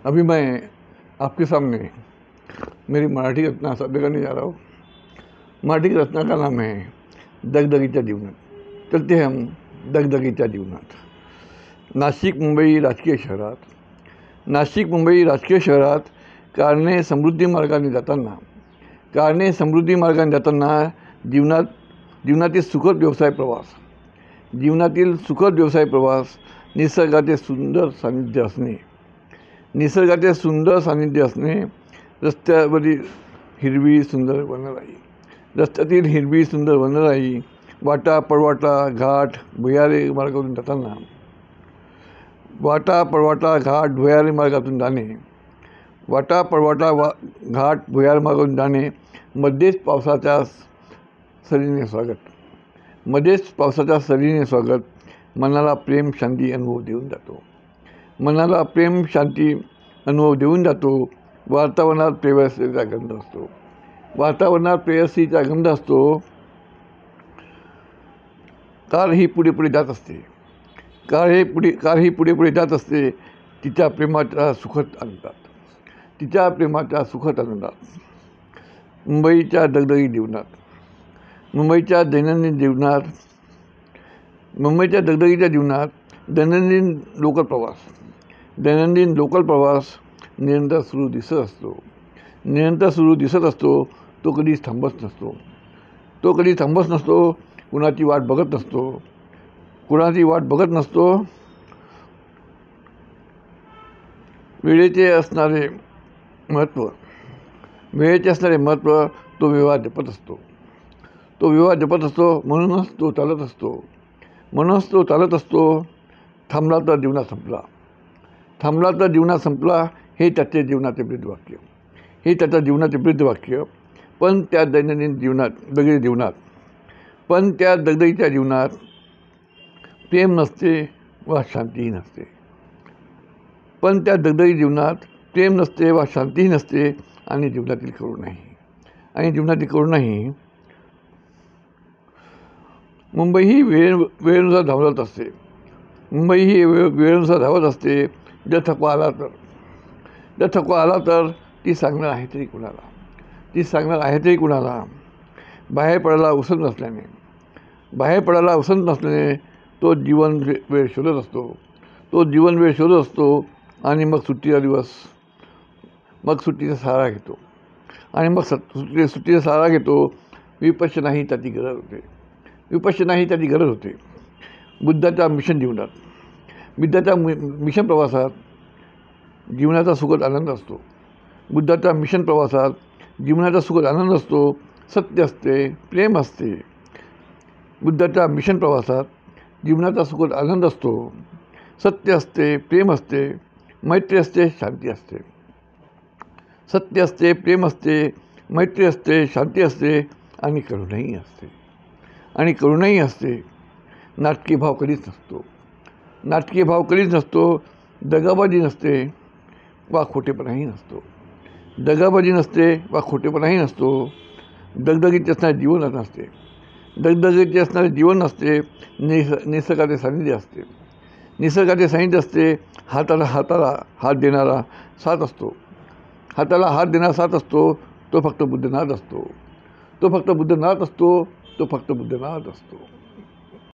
अभी मैं आपके सामने मेरी मराठी रचना सादर करने जा रहा हूँ। मराठी रचना का नाम है दगदगीच्या जीवनात। चलते हैं हम दगदगीच्या जीवनात। नाशिक मुंबई राजकीय शहरात कारणे समृद्धी मार्गाने जाताना जीवनातील सुखद व्यवसाय प्रवास निसर्गाचे सुंदर सानिध्य असणे रस्त्यातील हिरवी सुंदर वनराई वाटा पळवाटा घाट भुयारी मार्गातून जाणे मध्येच पावसाच्या सरीने स्वागत मनाला प्रेम शांती अनुभव देऊन जातो। वातावरणात प्रेयसीचा गंध असतो। कार ही पुढे जात असते तिच्या प्रेमाच्या सुखद आनंदात। मुंबईच्या दगदगीच्या जीवनात दैनंदिन लोकल प्रवास निरंतर सुरू दिसत असतो। तो कधीच थांबत नसतो। कुणाची वाट बघत नसतो। वेळेचे असणारे महत्त्व तो विवाह जपत असतो। म्हणूनच तो चालत असतो। थांबला तर जीवनात संपला हे त्याच्या जीवनाचे ब्रीद वाक्य। पण त्या दगदगीच्या जीवनात प्रेम नसते वा शांतीही नसते। आणि जीवनातील करुणाही मुंबई ही वेळेनुसार धावत असते। जर थकवा आला तर ती सांगणार आहे तरी कुणाला। बाहेर पडायला उसंत नसल्याने तो जीवन वेळ शोधत असतो। आणि मग सुट्टीचा सहारा घेतो। विपश्यनाही त्याची गरज होते। बुद्धाच्या मिशन प्रवासात जीवनाचा सुखद आनंद असतो। सत्य असते, प्रेम असते। बुद्धाच्या मिशन प्रवासात जीवनाचा सुखद आनंद असतो। सत्य असते, प्रेम असते, मैत्री असते, शांती असते आणि करुणाही असते। नाटकीय भाव कधीच नसतो। दगाबाजी नसते वा खोटेपणाही नसतो। दगदगीचे असणारे जीवन नसते। निसर्गाचे सानिध्य असते। हाताला हात देणारा साथ असतो। तो फक्त बुद्धनाथ असतो।